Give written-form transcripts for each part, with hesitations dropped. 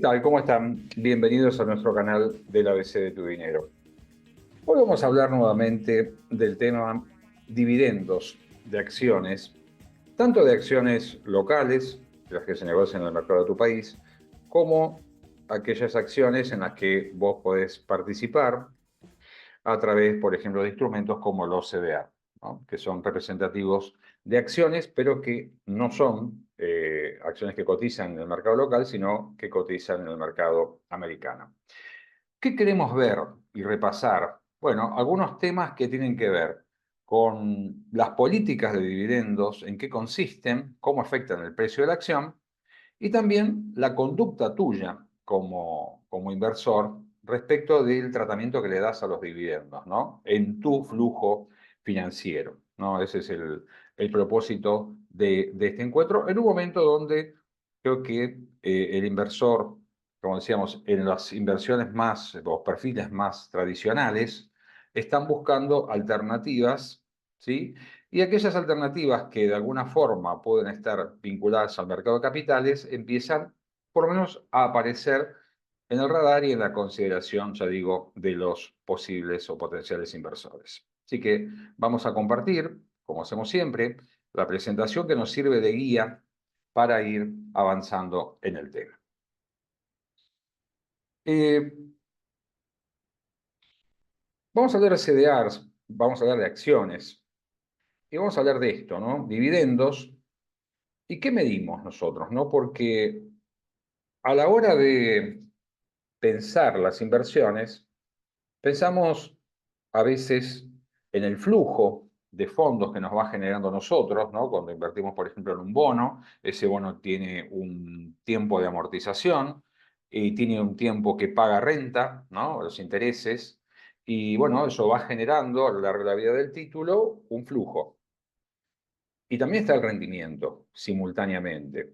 tal? ¿Cómo están? Bienvenidos a nuestro canal del ABC de tu dinero. Hoy vamos a hablar nuevamente del tema dividendos de acciones, tanto de acciones locales, las que se negocian en el mercado de tu país, como aquellas acciones en las que vos podés participar a través, por ejemplo, de instrumentos como los CDA, ¿no? Que son representativos de acciones, pero que no son acciones que cotizan en el mercado local, sino que cotizan en el mercado americano. ¿Qué queremos ver y repasar? Bueno, algunos temas que tienen que ver con las políticas de dividendos, en qué consisten, cómo afectan el precio de la acción, y también la conducta tuya como inversor respecto del tratamiento que le das a los dividendos, ¿no? En tu flujo financiero, ¿no? Ese es el propósito de este encuentro, en un momento donde creo que el inversor, como decíamos, en las inversiones más, los perfiles más tradicionales, están buscando alternativas, ¿sí? Y aquellas alternativas que de alguna forma pueden estar vinculadas al mercado de capitales empiezan por lo menos a aparecer en el radar y en la consideración, ya digo, de los posibles o potenciales inversores. Así que vamos a compartir, como hacemos siempre, la presentación que nos sirve de guía para ir avanzando en el tema. Eh, Vamos a hablar de CDRs, vamos a hablar de acciones y vamos a hablar de esto, ¿no? Dividendos. ¿Y qué medimos nosotros, no? Porque a la hora de pensar las inversiones, pensamos a veces en el flujo de fondos que nos va generando nosotros, ¿no? Cuando invertimos, por ejemplo, en un bono, ese bono tiene un tiempo de amortización y tiene un tiempo que paga renta, ¿no? Los intereses, y bueno, eso va generando a lo largo de la vida del título un flujo. Y también está el rendimiento simultáneamente.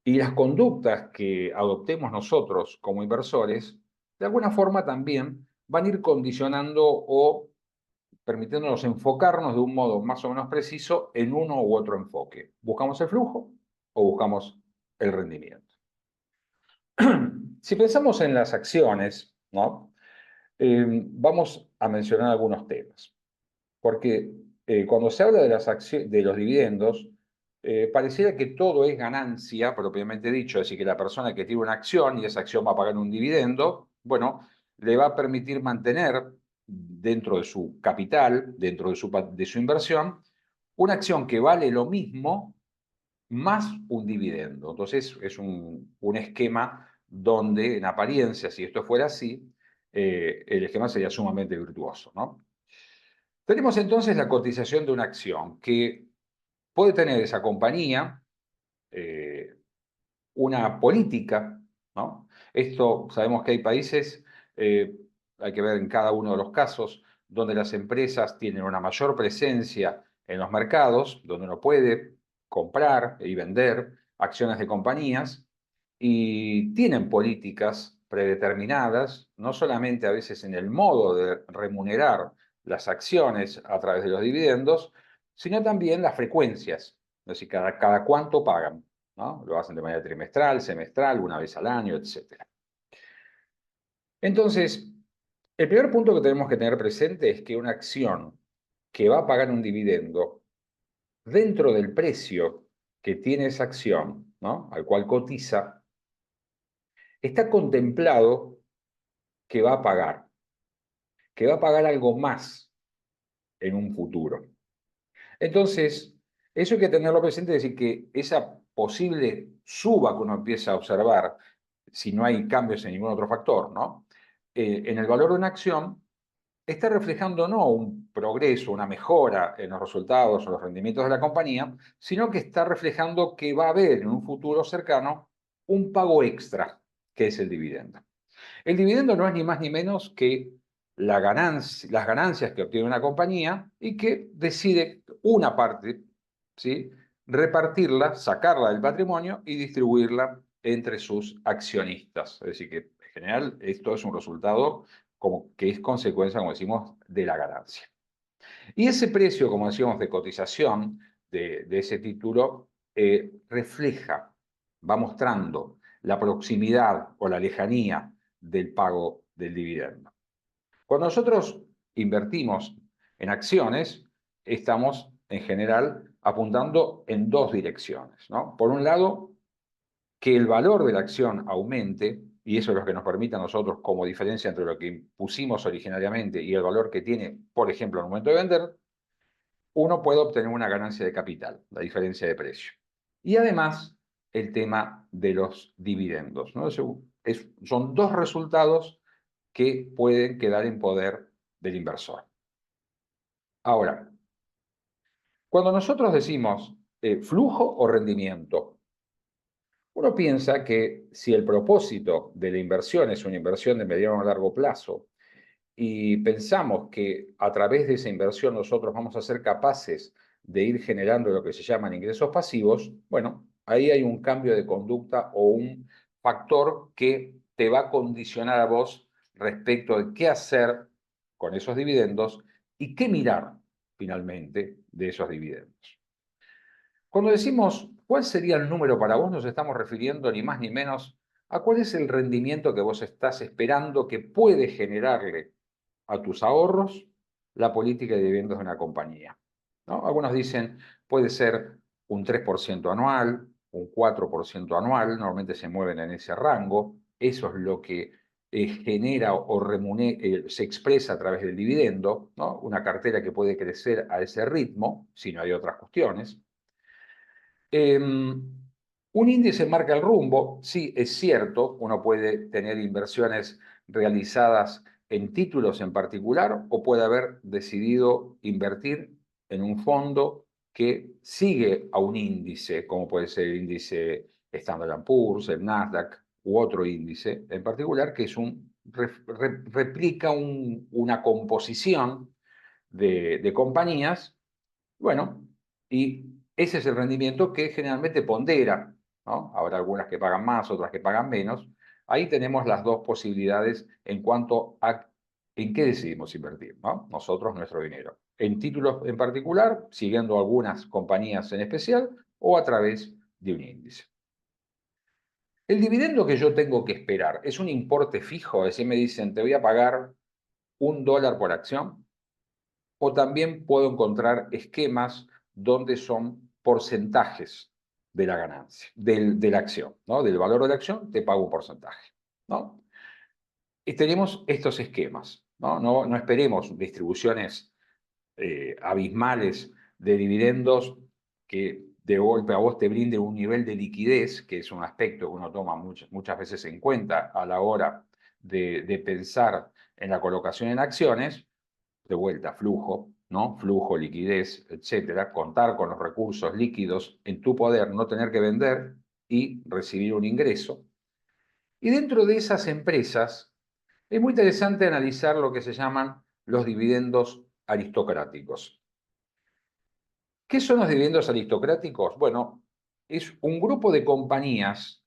Y las conductas que adoptemos nosotros como inversores, de alguna forma también van a ir condicionando o permitiéndonos enfocarnos de un modo más o menos preciso en uno u otro enfoque. ¿Buscamos el flujo o buscamos el rendimiento? Si pensamos en las acciones, ¿no? Vamos a mencionar algunos temas, porque cuando se habla de de los dividendos, pareciera que todo es ganancia, propiamente dicho, es decir, que la persona que tiene una acción y esa acción va a pagar un dividendo, bueno, le va a permitir mantener dentro de su capital, dentro de su inversión, una acción que vale lo mismo más un dividendo. Entonces, es un esquema donde, en apariencia, si esto fuera así, el esquema sería sumamente virtuoso, ¿no? Tenemos entonces la cotización de una acción que puede tener esa compañía una política, ¿no? Esto sabemos que hay países, eh, hay que ver en cada uno de los casos, donde las empresas tienen una mayor presencia en los mercados, donde uno puede comprar y vender acciones de compañías y tienen políticas predeterminadas, no solamente a veces en el modo de remunerar las acciones a través de los dividendos, sino también las frecuencias, es decir, cada cuánto pagan, ¿no? Lo hacen de manera trimestral, semestral, una vez al año, etc. Entonces, el primer punto que tenemos que tener presente es que una acción que va a pagar un dividendo dentro del precio que tiene esa acción, ¿no? Al cual cotiza, está contemplado que va a pagar, que va a pagar algo más en un futuro. Entonces, eso hay que tenerlo presente, es decir, que esa posible suba que uno empieza a observar, si no hay cambios en ningún otro factor, ¿no? En el valor de una acción, está reflejando no un progreso, una mejora en los resultados o los rendimientos de la compañía, sino que está reflejando que va a haber en un futuro cercano un pago extra, que es el dividendo. El dividendo no es ni más ni menos que las ganancias que obtiene una compañía y que decide una parte, ¿sí? Repartirla, sacarla del patrimonio y distribuirla entre sus accionistas. Es decir, que en general esto es un resultado como que es consecuencia, como decimos, de la ganancia. Y ese precio, como decíamos, de cotización de ese título refleja, va mostrando la proximidad o la lejanía del pago del dividendo. Cuando nosotros invertimos en acciones, estamos en general apuntando en dos direcciones, ¿no? Por un lado, que el valor de la acción aumente, y eso es lo que nos permite a nosotros, como diferencia entre lo que pusimos originariamente y el valor que tiene, por ejemplo, al momento de vender, uno puede obtener una ganancia de capital, la diferencia de precio. Y además, el tema de los dividendos, ¿no? Son dos resultados que pueden quedar en poder del inversor. Ahora, cuando nosotros decimos flujo o rendimiento, uno piensa que si el propósito de la inversión es una inversión de mediano a largo plazo y pensamos que a través de esa inversión nosotros vamos a ser capaces de ir generando lo que se llaman ingresos pasivos, bueno, ahí hay un cambio de conducta o un factor que te va a condicionar a vos respecto de qué hacer con esos dividendos y qué mirar finalmente de esos dividendos. Cuando decimos cuál sería el número para vos, nos estamos refiriendo ni más ni menos a cuál es el rendimiento que vos estás esperando que puede generarle a tus ahorros la política de dividendos de una compañía, ¿no? Algunos dicen puede ser un 3% anual, un 4% anual, normalmente se mueven en ese rango. Eso es lo que genera o se expresa a través del dividendo, ¿no? Una cartera que puede crecer a ese ritmo, si no hay otras cuestiones. Un índice marca el rumbo, sí, es cierto, uno puede tener inversiones realizadas en títulos en particular o puede haber decidido invertir en un fondo que sigue a un índice, como puede ser el índice Standard & Poor's, el Nasdaq u otro índice en particular, que es replica una composición de compañías, bueno, y ese es el rendimiento que generalmente pondera, ¿no? Habrá algunas que pagan más, otras que pagan menos. Ahí tenemos las dos posibilidades en cuanto a en qué decidimos invertir, ¿no? Nosotros, nuestro dinero. En títulos en particular, siguiendo algunas compañías en especial, o a través de un índice. El dividendo que yo tengo que esperar es un importe fijo, es decir, me dicen, te voy a pagar $1 por acción, o también puedo encontrar esquemas donde son porcentajes de la ganancia, de la acción, ¿no? Del valor de la acción te pago un porcentaje, ¿no? Y tenemos estos esquemas, ¿no? No esperemos distribuciones abismales de dividendos que de golpe a vos te brinden un nivel de liquidez, que es un aspecto que uno toma muchas veces en cuenta a la hora de pensar en la colocación en acciones. De vuelta, flujo, ¿no? Flujo, liquidez, etcétera, contar con los recursos líquidos en tu poder, no tener que vender y recibir un ingreso. Y dentro de esas empresas es muy interesante analizar lo que se llaman los dividendos aristocráticos. ¿Qué son los dividendos aristocráticos? Bueno, es un grupo de compañías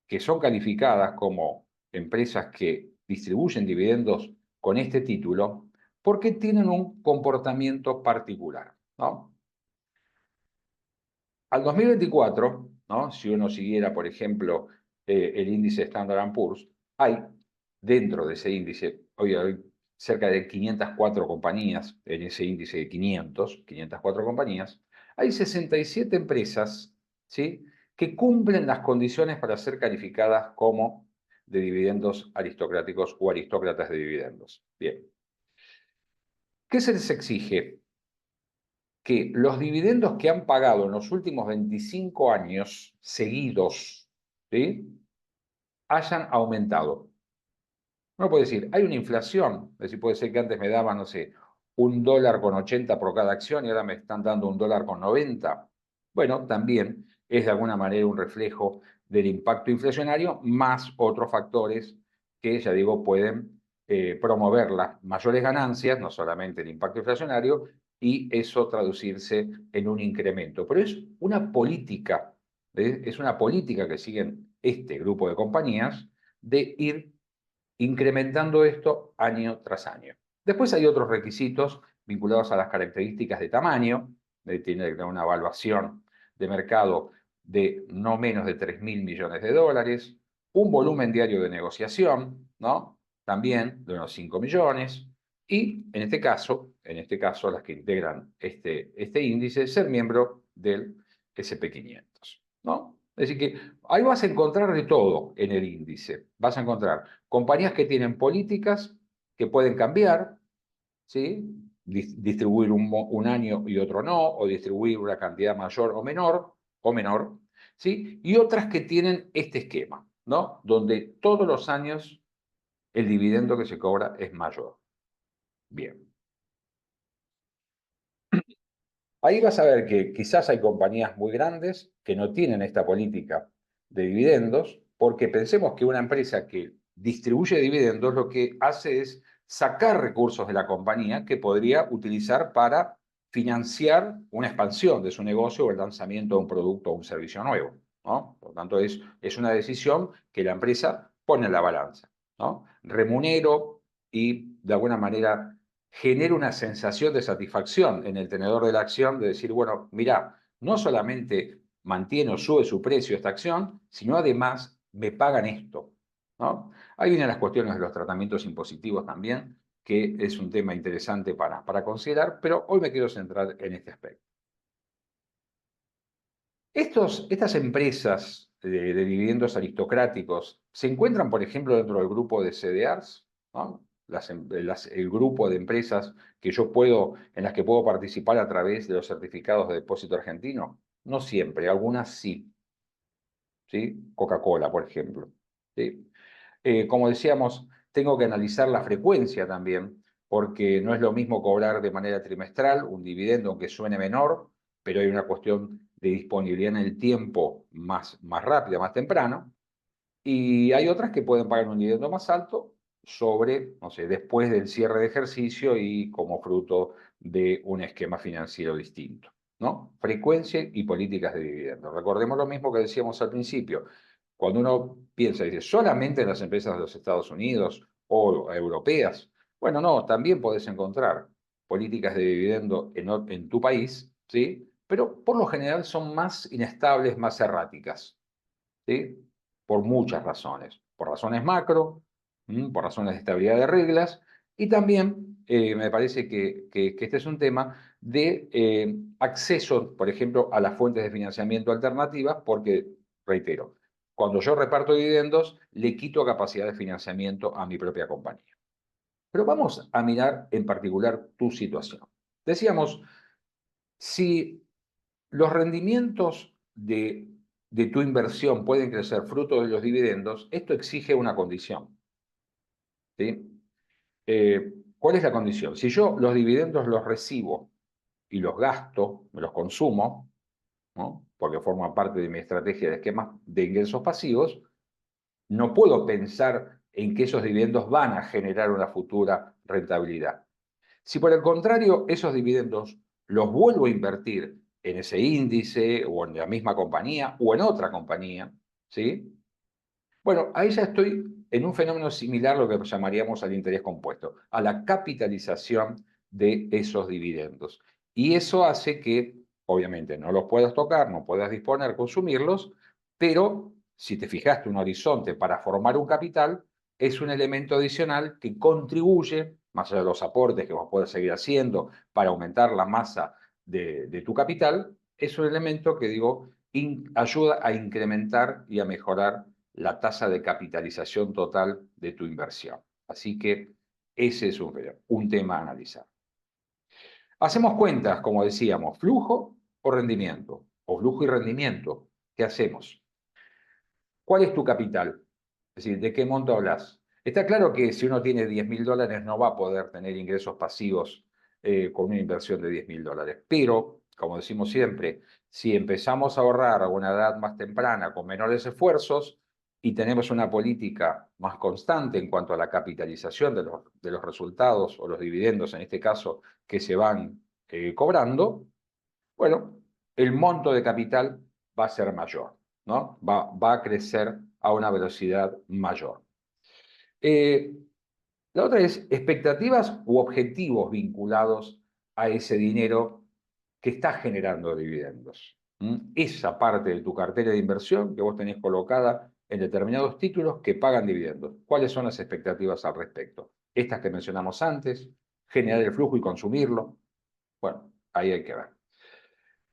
que son calificadas como empresas que distribuyen dividendos con este título porque tienen un comportamiento particular, ¿no? Al 2024, ¿no? Si uno siguiera, por ejemplo, el índice Standard & Poor's, hay dentro de ese índice, hoy hay cerca de 504 compañías en ese índice de 504 compañías, hay 67 empresas, ¿sí?, que cumplen las condiciones para ser calificadas como de dividendos aristocráticos o aristócratas de dividendos. Bien. ¿Qué se les exige? Que los dividendos que han pagado en los últimos 25 años seguidos, ¿sí?, hayan aumentado. Uno puede decir, hay una inflación, es decir, puede ser que antes me daban, no sé, $1,80 por cada acción y ahora me están dando $1,90. Bueno, también es de alguna manera un reflejo del impacto inflacionario, más otros factores que, ya digo, pueden promover las mayores ganancias, no solamente el impacto inflacionario, y eso traducirse en un incremento. Pero es una política, es una política que siguen este grupo de compañías de ir incrementando esto año tras año. Después hay otros requisitos vinculados a las características de tamaño, tiene que tener una evaluación de mercado de no menos de $3.000 millones, un volumen diario de negociación, ¿no? También de unos 5 millones, y en este caso las que integran este índice, ser miembro del SP500, ¿no? Es decir que ahí vas a encontrar de todo en el índice. Vas a encontrar compañías que tienen políticas que pueden cambiar, ¿sí? Distribuir un año y otro no, o distribuir una cantidad mayor o menor, ¿sí? Y otras que tienen este esquema, ¿no? Donde todos los años el dividendo que se cobra es mayor. Bien. Ahí vas a ver que quizás hay compañías muy grandes que no tienen esta política de dividendos, porque pensemos que una empresa que distribuye dividendos lo que hace es sacar recursos de la compañía que podría utilizar para financiar una expansión de su negocio o el lanzamiento de un producto o un servicio nuevo, ¿no? Por tanto, es una decisión que la empresa pone en la balanza, ¿no? Remunero y de alguna manera genera una sensación de satisfacción en el tenedor de la acción de decir, bueno, mira, no solamente mantiene o sube su precio esta acción, sino además me pagan esto, ¿no? Ahí vienen las cuestiones de los tratamientos impositivos también, que es un tema interesante para considerar, pero hoy me quiero centrar en este aspecto. Estas empresas de dividendos aristocráticos se encuentran, por ejemplo, dentro del grupo de CDRs, ¿no? El grupo de empresas en las que puedo participar a través de los certificados de depósito argentino. No siempre, algunas sí, ¿sí? Coca-Cola, por ejemplo, ¿sí? Como decíamos, tengo que analizar la frecuencia también, porque no es lo mismo cobrar de manera trimestral un dividendo, aunque suene menor, pero hay una cuestión de disponibilidad en el tiempo más rápida, más temprano, y hay otras que pueden pagar un dividendo más alto sobre, no sé, después del cierre de ejercicio y como fruto de un esquema financiero distinto, ¿no? Frecuencia y políticas de dividendos. Recordemos lo mismo que decíamos al principio. Cuando uno piensa, dice, solamente en las empresas de los Estados Unidos o europeas, bueno, no, también podés encontrar políticas de dividendo en tu país, ¿sí? Pero por lo general son más inestables, más erráticas, ¿sí? Por muchas razones. Por razones macro, por razones de estabilidad de reglas, y también me parece que este es un tema de acceso, por ejemplo, a las fuentes de financiamiento alternativas, porque, reitero, cuando yo reparto dividendos, le quito capacidad de financiamiento a mi propia compañía. Pero vamos a mirar en particular tu situación. Decíamos, si los rendimientos de tu inversión pueden crecer fruto de los dividendos, esto exige una condición, ¿sí? ¿Cuál es la condición? Si yo los dividendos los recibo y los gasto, me los consumo, ¿no? Porque forman parte de mi estrategia de esquemas de ingresos pasivos, no puedo pensar en que esos dividendos van a generar una futura rentabilidad. Si por el contrario esos dividendos los vuelvo a invertir en ese índice o en la misma compañía o en otra compañía, ¿sí? Bueno, ahí ya estoy en un fenómeno similar a lo que llamaríamos al interés compuesto, a la capitalización de esos dividendos. Y eso hace que, obviamente, no los puedas tocar, no puedas disponer, consumirlos, pero si te fijaste un horizonte para formar un capital, es un elemento adicional que contribuye, más allá de los aportes que vos puedas seguir haciendo para aumentar la masa de tu capital, es un elemento que, digo, ayuda a incrementar y a mejorar la tasa de capitalización total de tu inversión. Así que ese es un tema a analizar. Hacemos cuentas, como decíamos, flujo o rendimiento, o flujo y rendimiento. ¿Qué hacemos? ¿Cuál es tu capital? Es decir, ¿de qué monto hablas? Está claro que si uno tiene $10.000 no va a poder tener ingresos pasivos con una inversión de $10.000. Pero, como decimos siempre, si empezamos a ahorrar a una edad más temprana con menores esfuerzos y tenemos una política más constante en cuanto a la capitalización de los resultados o los dividendos, en este caso, que se van cobrando, bueno, el monto de capital va a ser mayor, ¿no? Va a crecer a una velocidad mayor. Eh, la otra es expectativas u objetivos vinculados a ese dinero que está generando dividendos. Esa parte de tu cartera de inversión que vos tenés colocada en determinados títulos que pagan dividendos. ¿Cuáles son las expectativas al respecto? Estas que mencionamos antes, generar el flujo y consumirlo. Bueno, ahí hay que ver.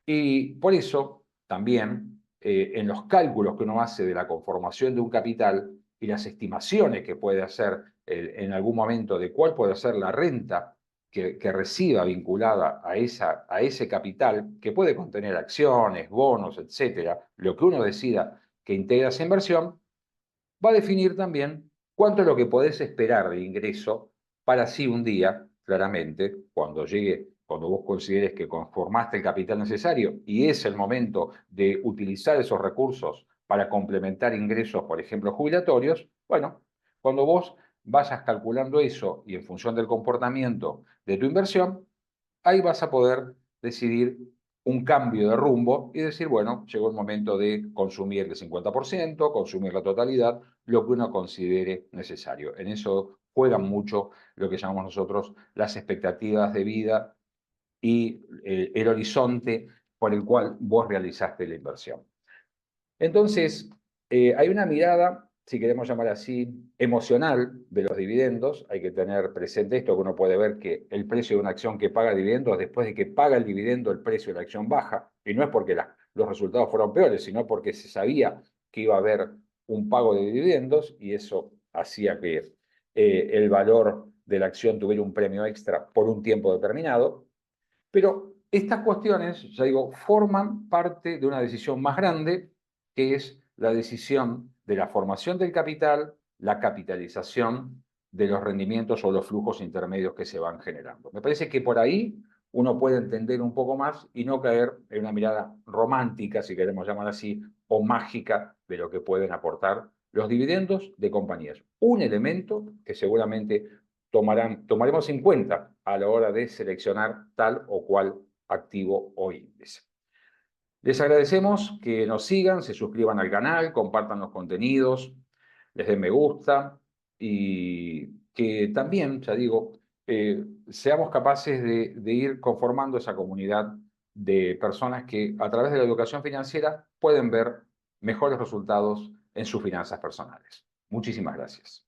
Y por eso también en los cálculos que uno hace de la conformación de un capital y las estimaciones que puede hacer en algún momento de cuál puede ser la renta que reciba vinculada a ese capital, que puede contener acciones, bonos, etcétera, lo que uno decida que integra esa inversión, va a definir también cuánto es lo que podés esperar de ingreso para así un día, claramente, cuando vos consideres que conformaste el capital necesario y es el momento de utilizar esos recursos para complementar ingresos, por ejemplo, jubilatorios, bueno, cuando vos vayas calculando eso y en función del comportamiento de tu inversión, ahí vas a poder decidir un cambio de rumbo y decir, bueno, llegó el momento de consumir el 50%, consumir la totalidad, lo que uno considere necesario. En eso juegan mucho lo que llamamos nosotros las expectativas de vida y el horizonte por el cual vos realizaste la inversión. Entonces, hay una mirada, si queremos llamar así, emocional de los dividendos. Hay que tener presente esto, que uno puede ver que el precio de una acción que paga dividendos, después de que paga el dividendo, el precio de la acción baja. Y no es porque los resultados fueron peores, sino porque se sabía que iba a haber un pago de dividendos y eso hacía que el valor de la acción tuviera un premio extra por un tiempo determinado. Pero estas cuestiones, ya digo, forman parte de una decisión más grande, que es la decisión de la formación del capital, la capitalización de los rendimientos o los flujos intermedios que se van generando. Me parece que por ahí uno puede entender un poco más y no caer en una mirada romántica, si queremos llamar así, o mágica de lo que pueden aportar los dividendos de compañías. Un elemento que seguramente tomaremos en cuenta a la hora de seleccionar tal o cual activo o índice. Les agradecemos que nos sigan, se suscriban al canal, compartan los contenidos, les den me gusta y que también, ya digo, seamos capaces de ir conformando esa comunidad de personas que a través de la educación financiera pueden ver mejores resultados en sus finanzas personales. Muchísimas gracias.